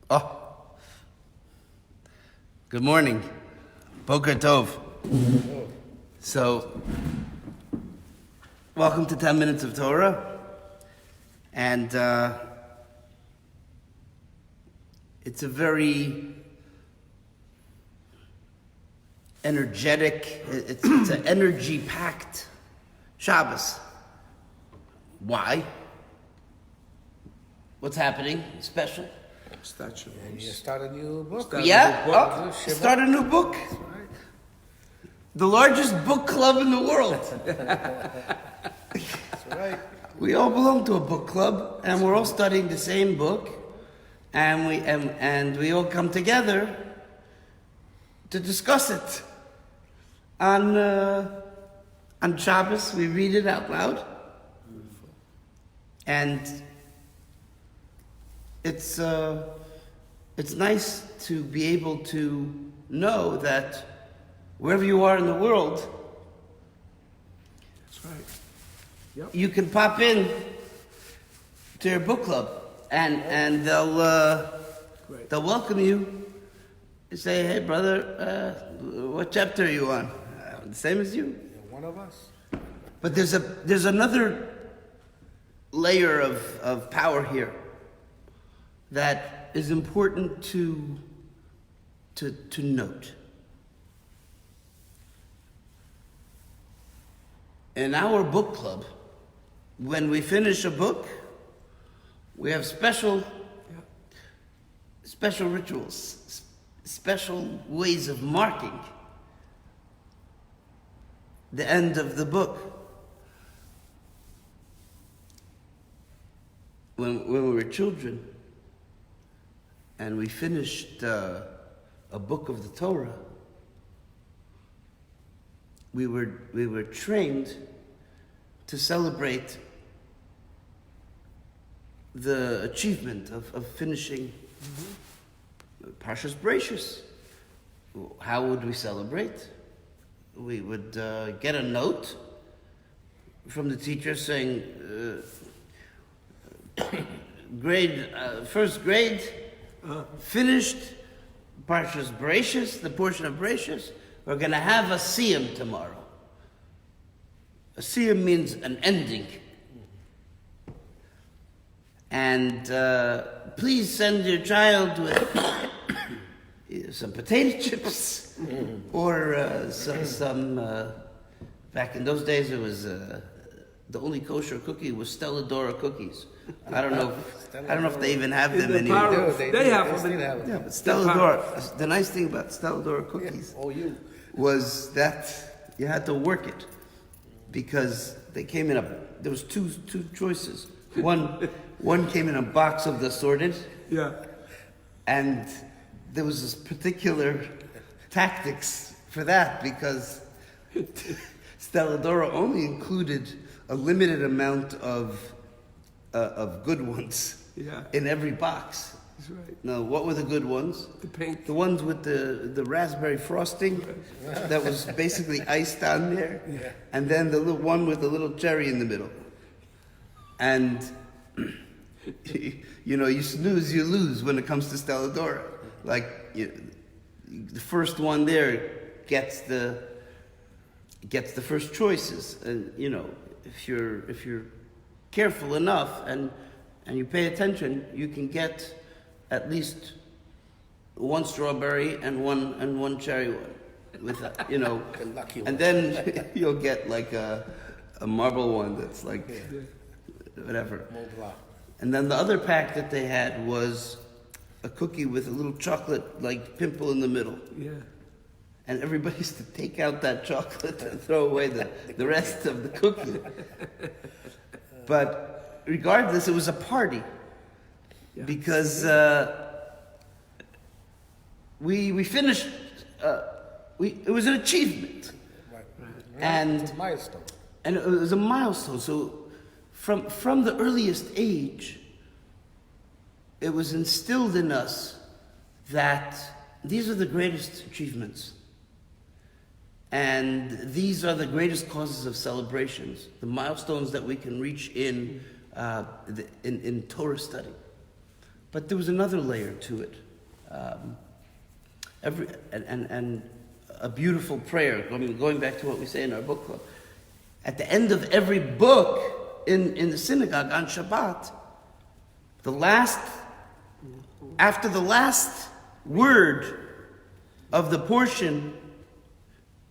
Oh, good morning. Boker Tov. So, welcome to 10 Minutes of Torah. And it's a very energetic, it's an energy-packed Shabbos. Why? What's happening special? And you start a new book. Start a new book. That's right. The largest book club in the world. That's right. We all belong to a book club, and we're all studying the same book, and we all come together to discuss it. On Shabbos, we read it out loud, and it's nice to be able to know that wherever you are in the world, That's right. Yep. you can pop in to your book club, and they'll welcome you and say, "Hey, brother, what chapter are you on?" The same as you. You're one of us. But there's another layer of power here that is important to note. In our book club, when we finish a book, we have special rituals, special ways of marking the end of the book. When we were children and we finished a book of the Torah, we were trained to celebrate the achievement of finishing Parshas Brachos. How would we celebrate? We would get a note from the teacher saying, first grade, finished Parshas Brachos, the portion of Brachos. We're going to have a siyum tomorrow. A siyum means an ending. And please send your child with some potato chips or some back in those days it was the only kosher cookie was Stella Dora cookies. I don't know if they even have them anymore. They have them. Yeah, but Stella Dora, the nice thing about Stella Dora cookies was that you had to work it because they came in there was two choices. One came in a box of the assorted. Yeah. And there was this particular tactics for that because Stella Dora only included a limited amount of good ones in every box. That's right. Now, what were the good ones? The pink. The ones with the raspberry frosting that was basically iced on there. Yeah. And then the little one with the little cherry in the middle. And you snooze, you lose when it comes to Stella Dora. Like the first one there gets the first choices, and if you're careful enough and you pay attention, you can get at least one strawberry and one cherry one with lucky one. and then you'll get like a marble one that's like whatever. And then the other pack that they had was a cookie with a little chocolate like pimple in the middle. Yeah. And everybody used to take out that chocolate and throw away the rest of the cookie. But regardless, it was a party. Because we finished, it was an achievement. Right. And It's a milestone. And it was a milestone. So from the earliest age, it was instilled in us that these are the greatest achievements. And these are the greatest causes of celebrations, the milestones that we can reach in Torah study. But there was another layer to it. And a beautiful prayer, going back to what we say in our book club. At the end of every book in the synagogue on Shabbat, after the last word of the portion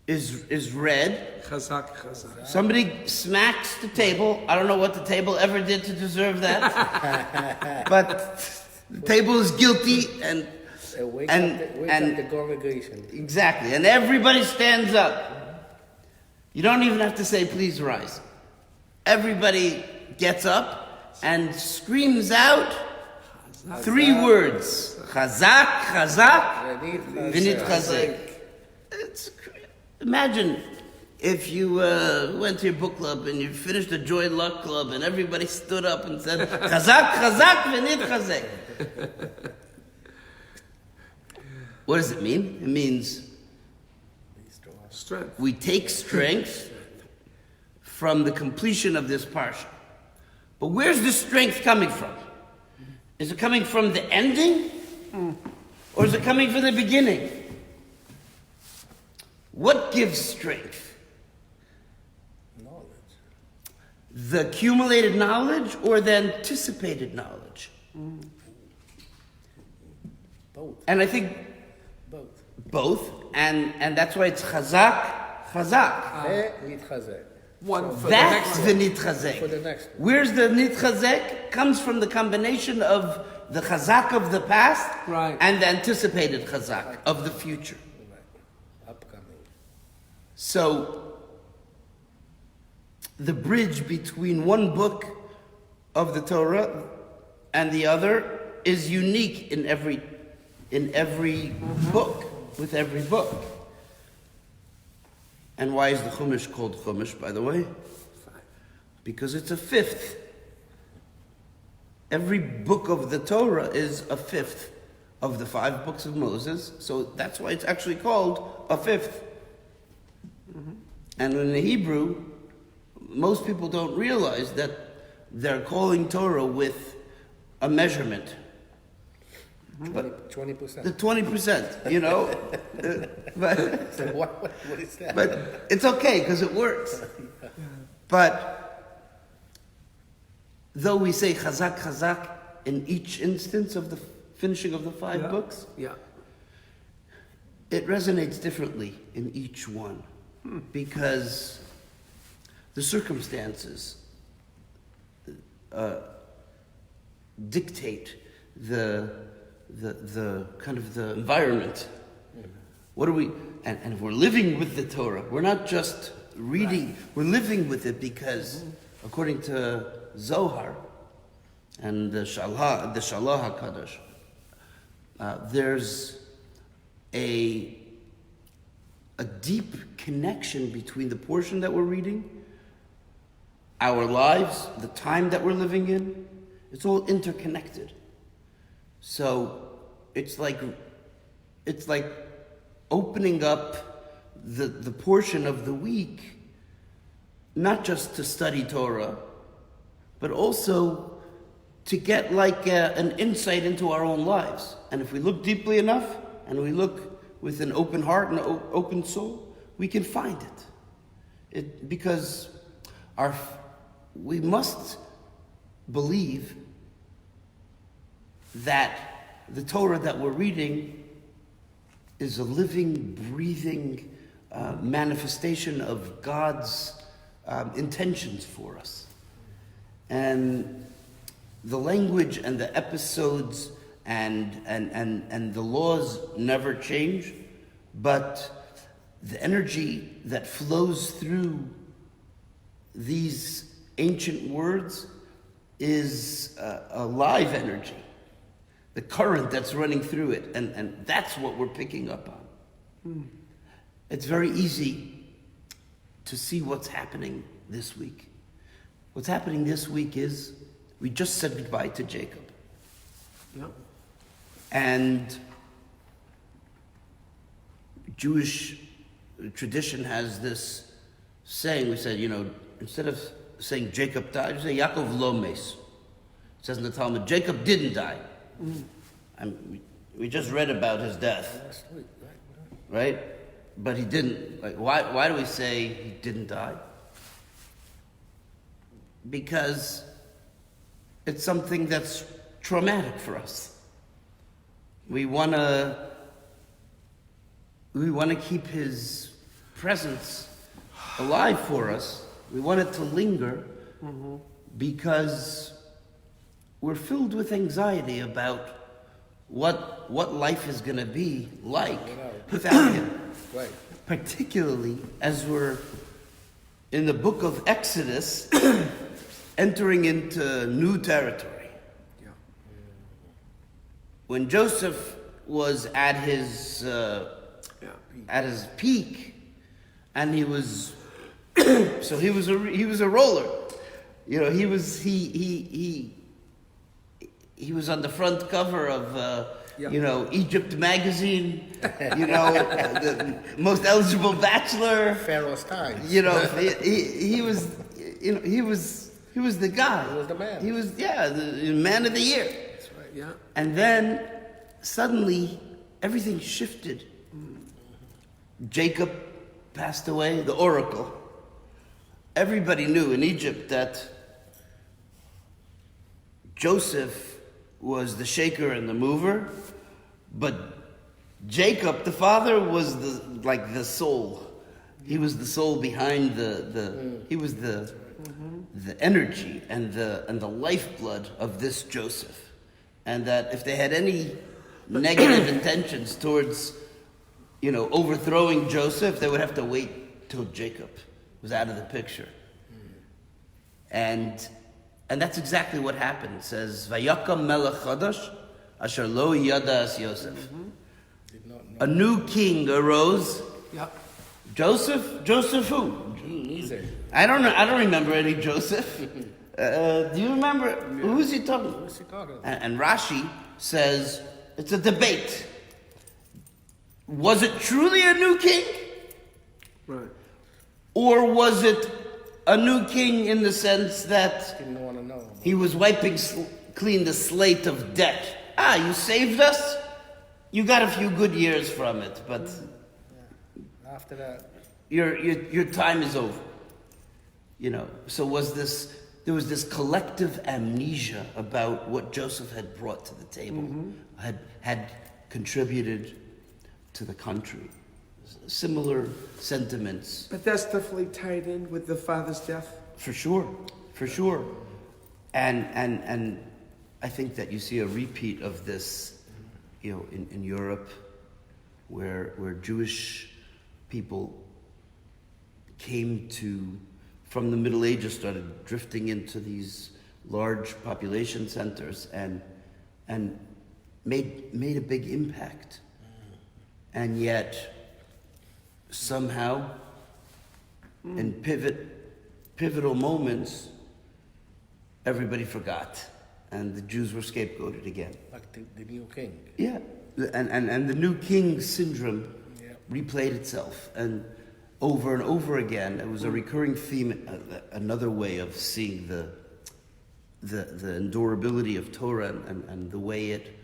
is read, Chazak, chazak. somebody smacks the table. I don't know what the table ever did to deserve that, but the table is guilty, and Wake up the congregation. exactly, and everybody stands up. You don't even have to say, please rise. Everybody gets up and screams out three words. Chazak, chazak, v'nit chazek. Imagine if you went to your book club and you finished the Joy Luck Club and everybody stood up and said, chazak, chazak, v'nit chazek. What does it mean? It means Strength. we take strength from the completion of this parsha. But where's the strength coming from? Is it coming from the ending? Or is it coming from the beginning? What gives strength? Knowledge. The accumulated knowledge or the anticipated knowledge? Both. And I think Both. and that's why it's chazak, chazak. Nitchazek. One for That's the the next nitchazek. For the next one. Where's the nitchazek? Comes from the combination of the chazak of the past Right. and the anticipated chazak of the future. Right. Upcoming. So, the bridge between one book of the Torah and the other is unique in every book, with every book. And why is the Chumash called Chumash, by the way? Because it's a fifth. Every book of the Torah is a fifth of the 5 books of Moses, so that's why it's actually called a fifth. And in the Hebrew, most people don't realize that they're calling Torah with a measurement. But 20%. the 20%, you know? But What is that? but it's okay because it works. But though we say chazak, chazak in each instance of the finishing of the 5 books, Yeah. it resonates differently in each one because the circumstances dictate the kind of the environment. What are we? And we're living with the Torah. We're not just reading. We're living with it because, according to Zohar and the Shalah Hakadosh, there's a deep connection between the portion that we're reading, our lives, the time that we're living in. It's all interconnected. So it's like opening up the portion of the week, not just to study Torah, but also to get like an insight into our own lives. And if we look deeply enough, and we look with an open heart and an open soul, we can find it. Because we must believe that the Torah that we're reading is a living, breathing manifestation of God's intentions for us. And the language and the episodes and the laws never change, but the energy that flows through these ancient words is a live energy. The current that's running through it, and that's what we're picking up on. It's very easy to see what's happening this week. What's happening this week is we just said goodbye to Jacob. Yeah. And Jewish tradition has this saying, we said, instead of saying Jacob died, you say Yaakov lo mes. It says in the Talmud, Jacob didn't die. We just read about his death, Last week, right? right? But he didn't. Like, why do we say he didn't die? Because it's something that's traumatic for us. We want to keep his presence alive for us. We want it to linger because we're filled with anxiety about what life is going to be like without him. Right. Particularly as we're in the book of Exodus entering into new territory. Yeah. When Joseph was at his peak, and he was so he was a roller. You know, he was on the front cover of Egypt magazine. You know, the most eligible bachelor. Pharaoh's time. You know, he was the guy. He was the man. He was the man of the year. That's right. Yeah. And then suddenly everything shifted. Jacob passed away, the oracle. Everybody knew in Egypt that Joseph was the shaker and the mover, but Jacob, the father, was the soul. He was the soul behind he was the energy and the lifeblood of this Joseph. And that if they had any negative intentions towards overthrowing Joseph, they would have to wait till Jacob was out of the picture. And that's exactly what happened. It says, Vayakam melech chadash, asher lo yada as Yosef. Did not know. A new king arose. Yeah. Joseph who? Easy. I don't know. I don't remember any Joseph. Do you remember? Who's he talking about? What's he talking about? And Rashi says, it's a debate. Was it truly a new king? Right. Or was it a new king in the sense that Didn't want to know. he was wiping clean the slate of debt? You saved us? You got a few good years from it, but After that, your time is over. So there was this collective amnesia about what Joseph had brought to the table, had contributed to the country. Similar sentiments. But that's definitely tied in with the father's death. For sure. And I think that you see a repeat of this, in Europe, where Jewish people came from the Middle Ages, started drifting into these large population centers and made a big impact. And yet, somehow, in pivotal moments, everybody forgot, and the Jews were scapegoated again. like the new king. Yeah, and the new king syndrome Yeah. replayed itself, and over again. It was a recurring theme, another way of seeing the endurability of Torah and the way it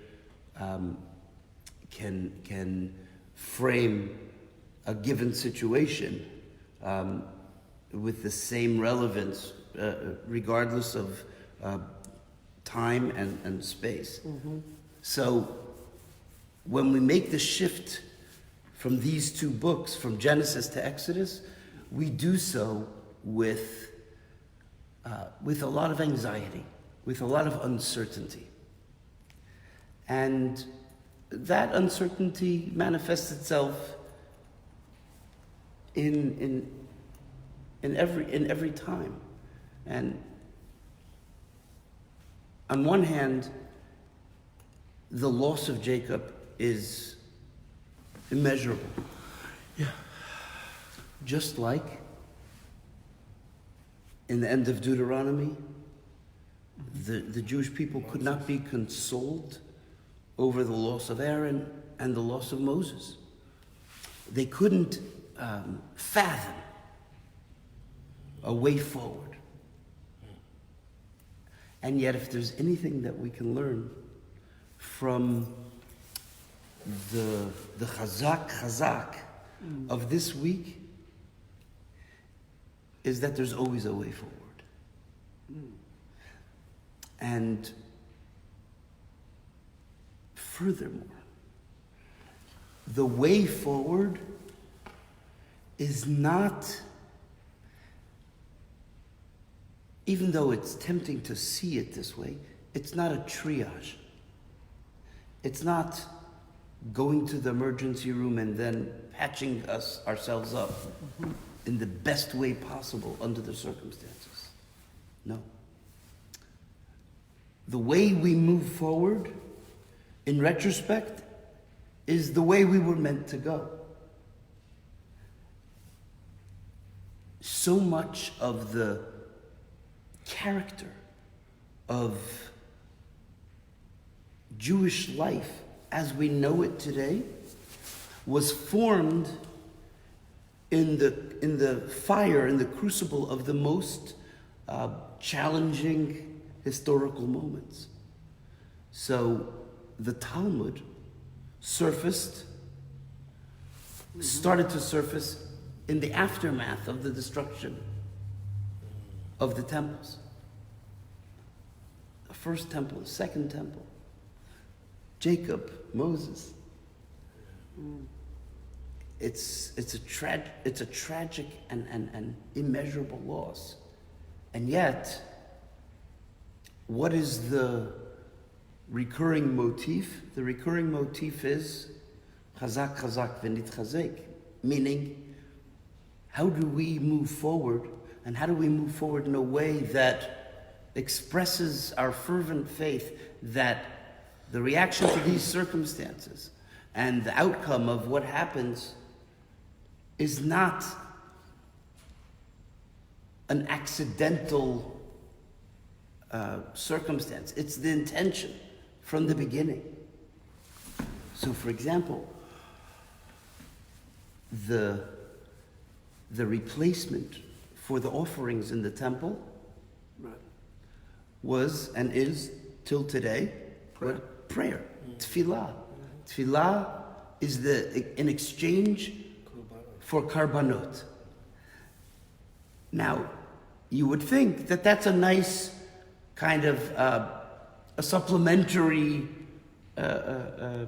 can frame a given situation with the same relevance, regardless of time and space. So when we make the shift from these two books, from Genesis to Exodus, we do so with a lot of anxiety, with a lot of uncertainty. And that uncertainty manifests itself in every time. And on one hand, the loss of Jacob is immeasurable. Yeah. Just like in the end of Deuteronomy, the Jewish people could not be consoled over the loss of Aaron and the loss of Moses. They couldn't fathom a way forward. And yet, if there's anything that we can learn from the chazak of this week is that there's always a way forward. And furthermore, the way forward is not, even though it's tempting to see it this way, it's not a triage. It's not going to the emergency room and then patching ourselves up in the best way possible under the circumstances. No. The way we move forward, in retrospect, is the way we were meant to go. So much of the character of Jewish life as we know it today was formed in the fire, in the crucible of the most challenging historical moments. So the Talmud started to surface in the aftermath of the destruction of the temples. The first temple, the second temple, Jacob, Moses. It's a tragic and immeasurable loss. And yet, what is the recurring motif? The recurring motif is chazak chazak v'nit chazek, meaning how do we move forward, and how do we move forward in a way that expresses our fervent faith that the reaction to these circumstances and the outcome of what happens is not an accidental circumstance. It's the intention from the beginning. So, for example, the replacement for the offerings in the temple was and is till today prayer. Tefillah. Tefillah is in exchange for karbanot. Now, you would think that that's a nice kind of a supplementary, a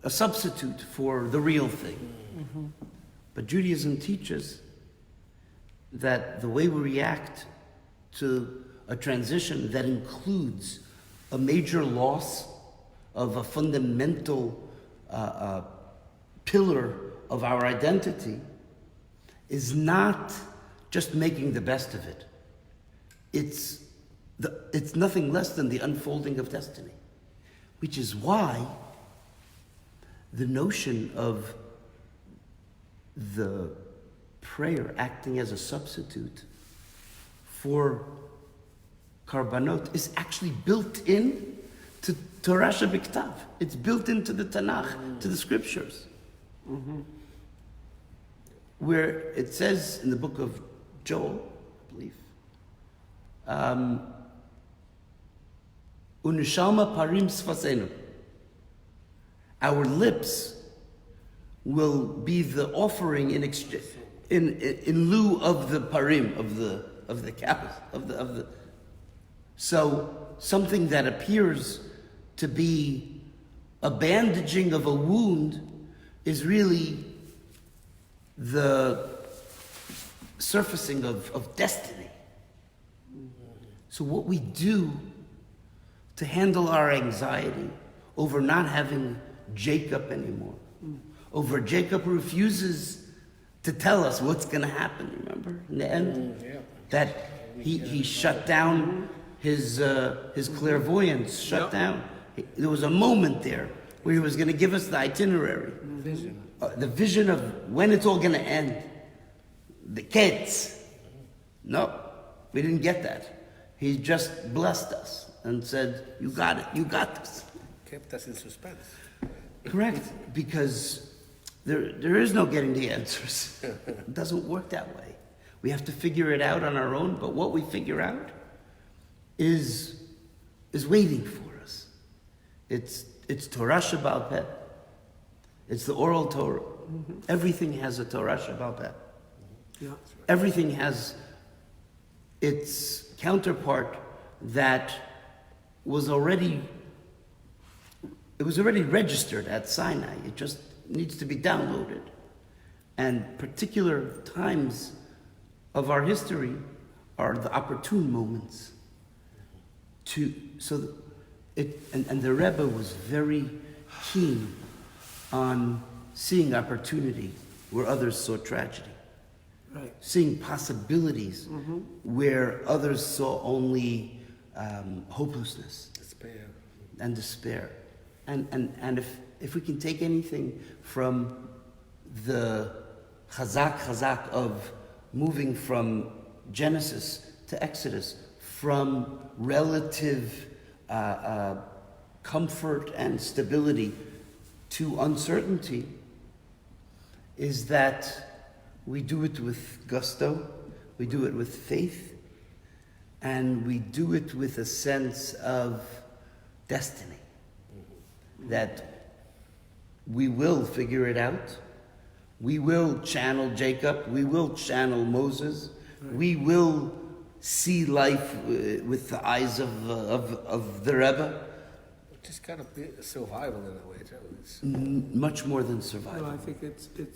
substitute for the real thing. But Judaism teaches that the way we react to a transition that includes a major loss of a fundamental pillar of our identity is not just making the best of it. It's nothing less than the unfolding of destiny, which is why the notion of the prayer acting as a substitute for karbanot is actually built in to Torah Shebiktav. It's built into the Tanakh, to the scriptures. Where it says in the book of Joel, I believe, Unishama parim sfasenu. Our lips will be the offering in lieu of the parim, of the cows, of the. So something that appears to be a bandaging of a wound is really the surfacing of destiny. So what we do to handle our anxiety over not having Jacob anymore, over Jacob who refuses to tell us what's going to happen, remember, in the end? That he shut down his clairvoyance, shut down. There was a moment there where he was going to give us the itinerary. The vision of when it's all going to end. The kids. No, we didn't get that. He just blessed us and said, you got it, you got this. Kept us in suspense. Correct, because there is no getting the answers. It doesn't work that way. We have to figure it out on our own, but what we figure out is waiting for us. It's it's Torah Shebaal Peh. It's the oral Torah. Everything has a Torah Shebaal Peh. Yeah. Everything has its counterpart that was already registered at Sinai. It just needs to be downloaded. And particular times of our history are the opportune moments and the Rebbe was very keen on seeing opportunity where others saw tragedy. Right. Seeing possibilities where others saw only hopelessness Despair. and despair. And if we can take anything from the chazak of moving from Genesis to Exodus, from relative comfort and stability to uncertainty, is that we do it with gusto, we do it with faith, and we do it with a sense of destiny. That we will figure it out, we will channel Jacob, we will channel Moses, we will see life with the eyes of the Rebbe. Just kind of be survival in a way, too. It's, Much more than No, survival. I think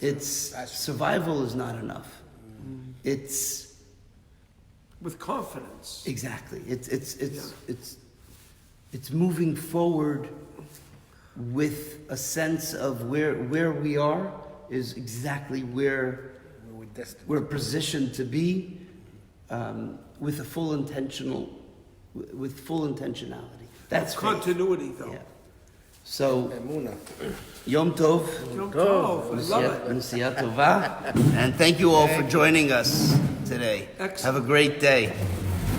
It's survival is not enough. It's with confidence. exactly. It's moving forward with a sense of where we are is exactly where we're destined. we're positioned to be, with full intentionality. That's faith. Continuity, though. Yeah. So Emunah. Yom Tov. Yom Tov, I love it. Nesiya Tova. And thank you all for joining us today. Excellent. Have a great day.